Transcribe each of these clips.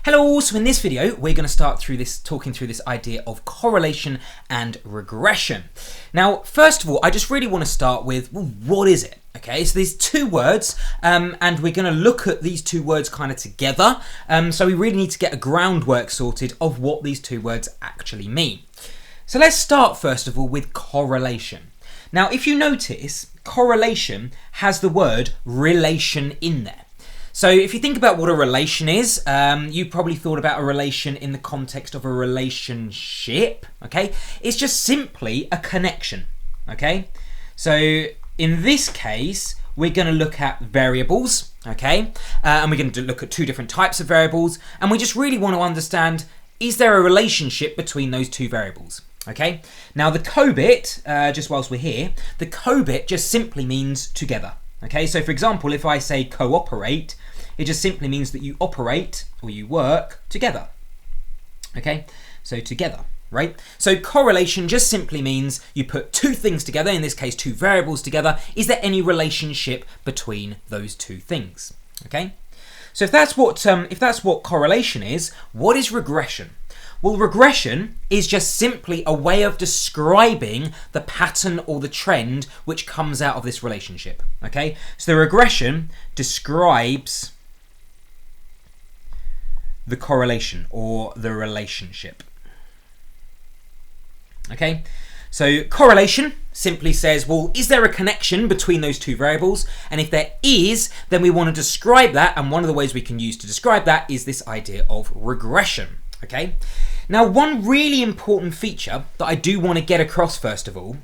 Hello, so in this video we're going to start talking through this idea of correlation and regression. Now, first of all, I just really want to start with, well, what is it? Okay, so there's two words and we're going to look at these two words kind of together. So we really need to get a groundwork sorted of what these two words actually mean. So let's start first of all with correlation. Now, if you notice, correlation has the word relation in there. So if you think about what a relation is, you probably thought about a relation in the context of a relationship, okay? It's just simply a connection, okay? So in this case, we're going to look at variables, okay? And we're going to look at two different types of variables, and we just really want to understand, is there a relationship between those two variables? Okay, now the co-bit, just whilst we're here, the co-bit just simply means together. Okay, so for example, if I say cooperate, it just simply means that you operate or you work together. Okay, so together, right? So correlation just simply means you put two things together, in this case, two variables together. Is there any relationship between those two things? Okay, so if that's what correlation is, what is regression? Well, regression is just simply a way of describing the pattern or the trend which comes out of this relationship, okay? So the regression describes the correlation or the relationship, okay? So correlation simply says, well, is there a connection between those two variables? And if there is, then we want to describe that, and one of the ways we can use to describe that is this idea of regression, okay? Now, one really important feature that I do want to get across first of all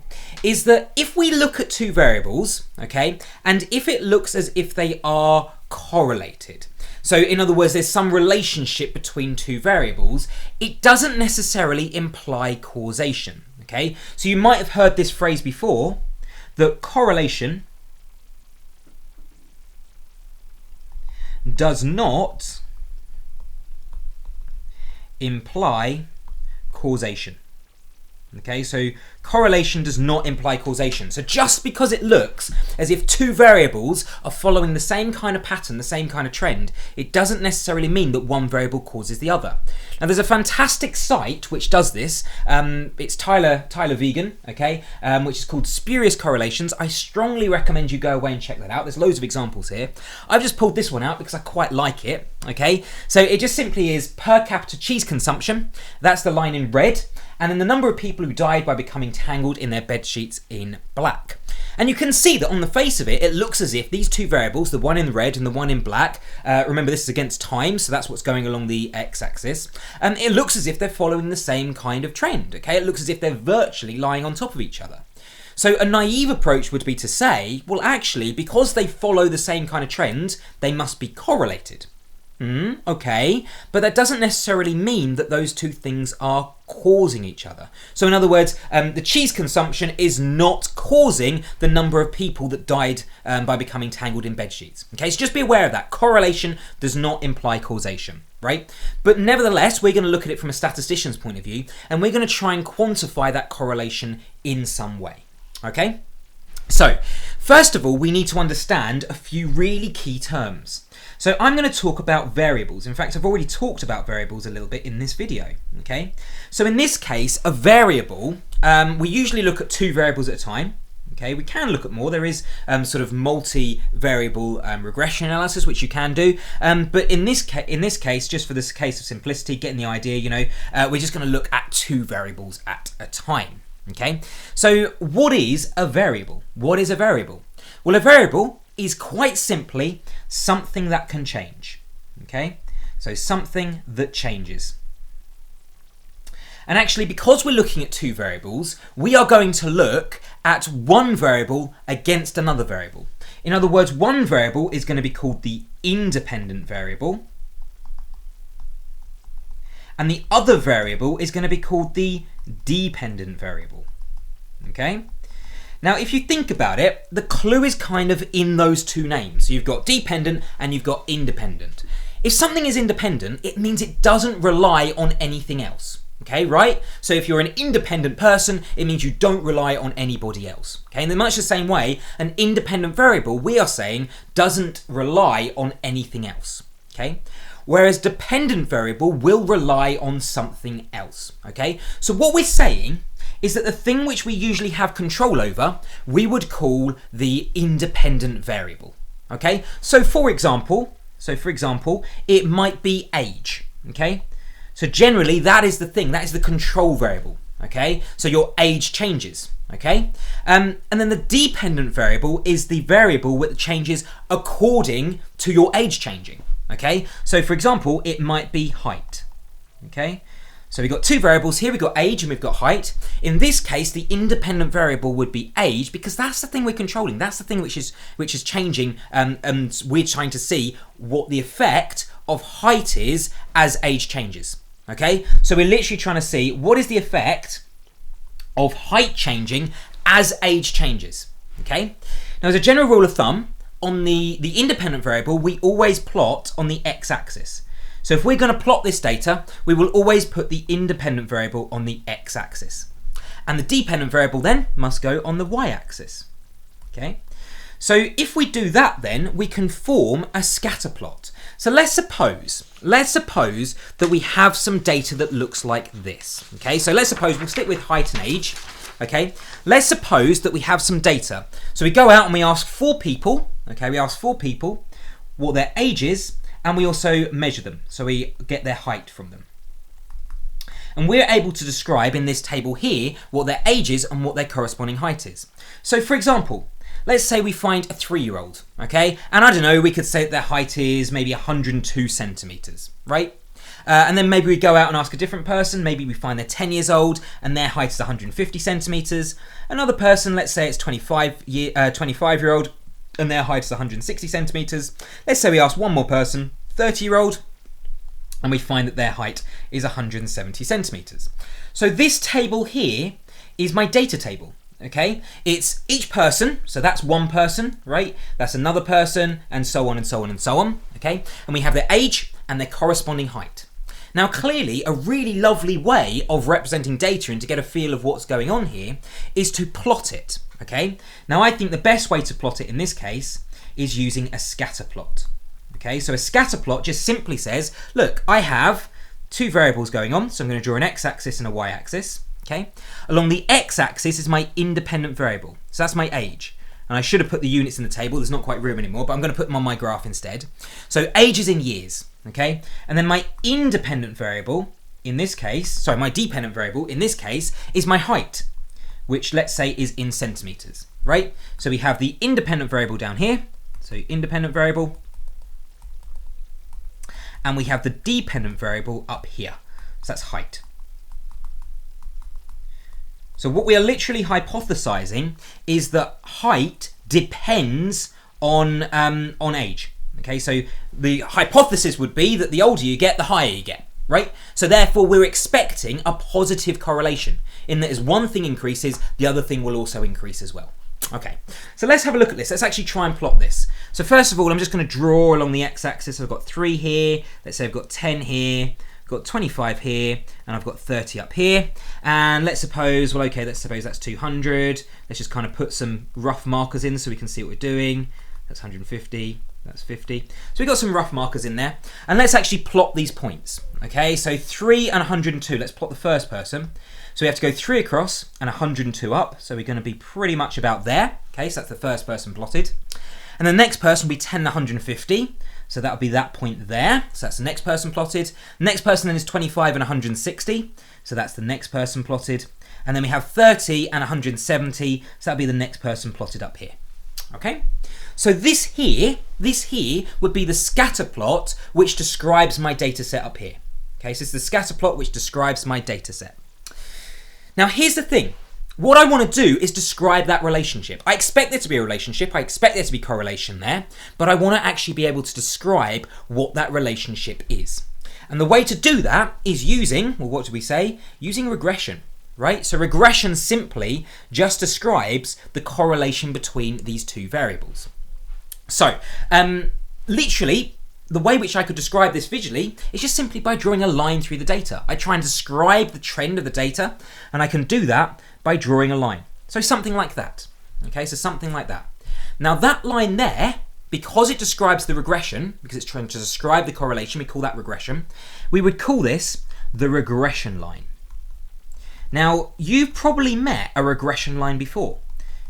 is that if we look at two variables, okay, and if it looks as if they are correlated, so in other words, there's some relationship between two variables, it doesn't necessarily imply causation, okay? So you might have heard this phrase before, that correlation does not imply causation. Okay, so correlation does not imply causation. So just because it looks as if two variables are following the same kind of pattern, the same kind of trend, it doesn't necessarily mean that one variable causes the other. Now, there's a fantastic site which does this. It's Tyler Vegan, okay, which is called Spurious Correlations. I strongly recommend you go away and check that out. There's loads of examples here. I've just pulled this one out because I quite like it, okay? So it just simply is per capita cheese consumption. That's the line in red. And then the number of people who died by becoming tangled in their bed sheets in black. And you can see that on the face of it, it looks as if these two variables, the one in red and the one in black, remember this is against time, so that's what's going along the x-axis, it looks as if they're following the same kind of trend, okay? It looks as if they're virtually lying on top of each other. So a naive approach would be to say, well, actually, because they follow the same kind of trend, they must be correlated. Okay, but that doesn't necessarily mean that those two things are causing each other. So in other words, the cheese consumption is not causing the number of people that died by becoming tangled in bed sheets. Okay, so just be aware of that. Correlation does not imply causation, right? But nevertheless, we're going to look at it from a statistician's point of view, and we're going to try and quantify that correlation in some way, okay? So, first of all, we need to understand a few really key terms. So I'm going to talk about variables. In fact, I've already talked about variables a little bit in this video, okay? So in this case, a variable, we usually look at two variables at a time, okay? We can look at more. There is sort of multi-variable regression analysis, which you can do. But in this case, just for this case of simplicity, getting the idea, you know, we're just going to look at two variables at a time, okay? So what is a variable? What is a variable? Well, a variable is quite simply something that can change, okay? So something that changes. And actually, because we're looking at two variables, we are going to look at one variable against another variable. In other words, one variable is going to be called the independent variable, and the other variable is going to be called the dependent variable, okay? Now, if you think about it, the clue is kind of in those two names. So you've got dependent and you've got independent. If something is independent, it means it doesn't rely on anything else. Okay, right? So if you're an independent person, it means you don't rely on anybody else. Okay, and in much the same way, an independent variable, we are saying, doesn't rely on anything else. Okay? whereas dependent variable will rely on something else, okay? So what we're saying is that the thing which we usually have control over, we would call the independent variable, okay? So for example, it might be age, okay? So generally that is the thing, that is the control variable, okay? So your age changes, okay? And then the dependent variable is the variable that changes according to your age changing, okay? So for example, it might be height, okay? So we've got two variables here, we've got age and we've got height. In this case, the independent variable would be age because that's the thing we're controlling. That's the thing which is changing, and we're trying to see what the effect of height is as age changes. Okay, so we're literally trying to see what is the effect of height changing as age changes. Okay, now as a general rule of thumb, on the independent variable, we always plot on the x-axis. So if we're going to plot this data, we will always put the independent variable on the x-axis. And the dependent variable then must go on the y-axis. Okay? So if we do that then, we can form a scatter plot. So let's suppose that we have some data that looks like this. Okay? So let's suppose, we'll stick with height and age. Okay? Let's suppose that we have some data. So we go out and we ask 4 people, okay, we ask 4 people what their age is, and we also measure them, so we get their height from them. And we're able to describe in this table here what their age is and what their corresponding height is. So for example, let's say we find a 3-year-old, okay? And I don't know, we could say that their height is maybe 102 centimeters, right? And then maybe we go out and ask a different person, maybe we find they're 10 years old and their height is 150 centimeters. Another person, let's say it's 25-year-old, and their height is 160 centimeters. Let's say we ask one more person, 30-year-old, and we find that their height is 170 centimeters. So this table here is my data table, okay? It's each person, so that's one person, right? That's another person, and so on and so on and so on, okay? And we have their age and their corresponding height. Now clearly, a really lovely way of representing data and to get a feel of what's going on here is to plot it, okay? Now I think the best way to plot it in this case is using a scatter plot. Okay, so a scatter plot just simply says, look, I have 2 variables going on, so I'm going to draw an x-axis and a y-axis, okay? Along the x-axis is my independent variable, so that's my age. And I should have put the units in the table, there's not quite room anymore, but I'm going to put them on my graph instead. So age is in years, okay? And then my independent variable, in this case, my dependent variable, in this case, is my height, which let's say is in centimeters, right? So we have the independent variable down here, so independent variable, and we have the dependent variable up here, so that's height. So what we are literally hypothesizing is that height depends on age. Okay, so the hypothesis would be that the older you get, the higher you get, right? So therefore we're expecting a positive correlation in that as one thing increases, the other thing will also increase as well. Okay, so let's have a look at this. Let's actually try and plot this. So first of all, I'm just going to draw along the x-axis. So I've got 3 here. Let's say I've got 10 here. I've got 25 here, and I've got 30 up here. And let's suppose, well, okay, let's suppose that's 200. Let's just kind of put some rough markers in so we can see what we're doing. That's 150. That's 50. So we've got some rough markers in there. And let's actually plot these points. Okay, so 3 and 102. Let's plot the first person. So we have to go 3 across and 102 up. So we're going to be pretty much about there. Okay, so that's the first person plotted. And the next person will be 10 and 150. So that'll be that point there. So that's the next person plotted. The next person then is 25 and 160. So that's the next person plotted. And then we have 30 and 170. So that'll be the next person plotted up here. Okay, so this here would be the scatter plot which describes my data set up here. Okay, so it's the scatter plot which describes my data set. Now here's the thing. What I want to do is describe that relationship. I expect there to be a relationship, I expect there to be correlation there, but I want to actually be able to describe what that relationship is. And the way to do that is using, well, what do we say? Using regression, right? So regression simply just describes the correlation between these 2 variables. So, literally, the way which I could describe this visually is just simply by drawing a line through the data. I try and describe the trend of the data, and I can do that by drawing a line. So something like that. Okay, so something like that. Now that line there, because it describes the regression, because it's trying to describe the correlation, we call that regression, we would call this the regression line. Now, you've probably met a regression line before.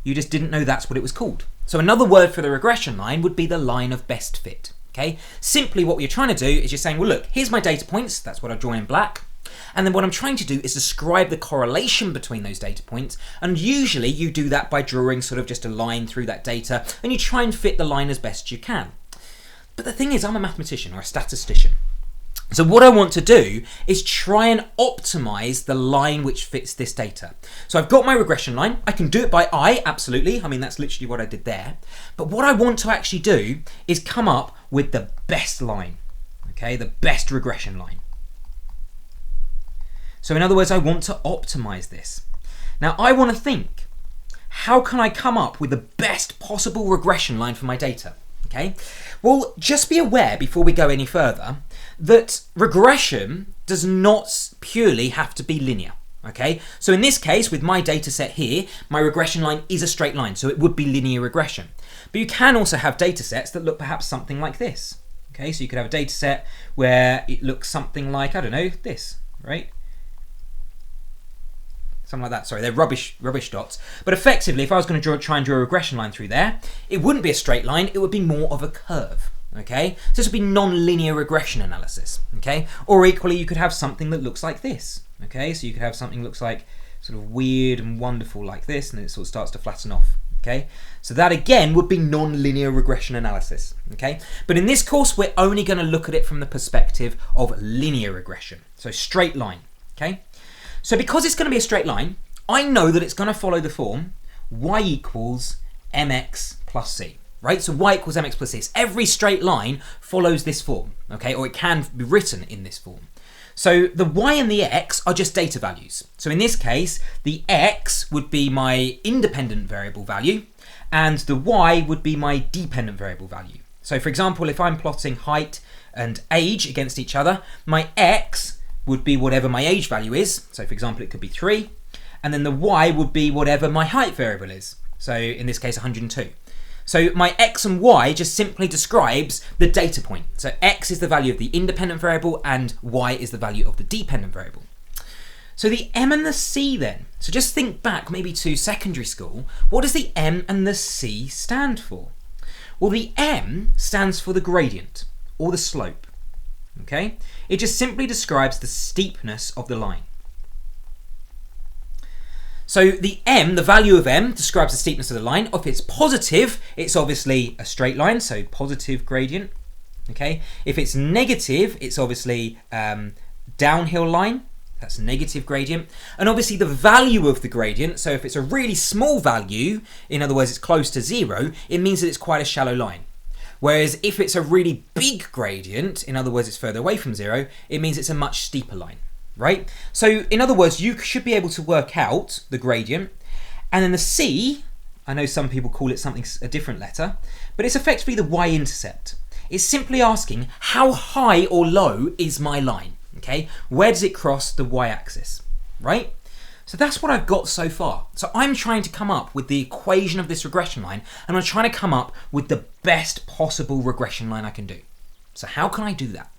You just didn't know that's what it was called. So another word for the regression line would be the line of best fit. Okay? Simply what you're trying to do is you're saying, well, look, here's my data points. That's what I've drawn in black. And then what I'm trying to do is describe the correlation between those data points. And usually you do that by drawing sort of just a line through that data, and you try and fit the line as best you can. But the thing is, I'm a mathematician or a statistician. So what I want to do is try and optimize the line which fits this data. So I've got my regression line. I can do it by eye, absolutely. I mean, that's literally what I did there. But what I want to actually do is come up with the best line, okay, the best regression line. So in other words, I want to optimize this. Now I want to think, how can I come up with the best possible regression line for my data? Okay, well, just be aware before we go any further that regression does not purely have to be linear. Okay, so in this case, with my data set here, my regression line is a straight line, so it would be linear regression. But you can also have data sets that look perhaps something like this. Okay, so you could have a data set where it looks something like, I don't know, this, right? Something like that. Sorry, they're rubbish dots. But effectively, if I was going to try and draw a regression line through there, it wouldn't be a straight line, it would be more of a curve. Okay, so this would be non-linear regression analysis. Okay, or equally, you could have something that looks like this. Okay, so you could have something that looks like sort of weird and wonderful like this, and it sort of starts to flatten off. Okay, so that again would be non-linear regression analysis. Okay, but in this course, we're only going to look at it from the perspective of linear regression, so straight line. Okay, so because it's going to be a straight line, I know that it's going to follow the form y equals mx plus c. Right, so y equals mx plus c. Every straight line follows this form, okay, or it can be written in this form. So the y and the x are just data values. So in this case, the x would be my independent variable value, and the y would be my dependent variable value. So for example, if I'm plotting height and age against each other, my x would be whatever my age value is. So for example, it could be 3, and then the y would be whatever my height variable is. So in this case, 102. So my x and y just simply describes the data point. So x is the value of the independent variable and y is the value of the dependent variable. So the m and the c then. So just think back maybe to secondary school. What does the m and the c stand for? Well, the m stands for the gradient or the slope. Okay? It just simply describes the steepness of the line. So the m, the value of m, describes the steepness of the line. If it's positive, it's obviously a straight line, so positive gradient. Okay. If it's negative, it's obviously downhill line. That's negative gradient. And obviously the value of the gradient, so if it's a really small value, in other words, it's close to 0, it means that it's quite a shallow line. Whereas if it's a really big gradient, in other words, it's further away from 0, it means it's a much steeper line. Right? So in other words, you should be able to work out the gradient, and then the c, I know some people call it something, a different letter, but it's effectively the y-intercept. It's simply asking how high or low is my line, okay? Where does it cross the y-axis, right? So that's what I've got so far. So I'm trying to come up with the equation of this regression line, and I'm trying to come up with the best possible regression line I can do. So how can I do that?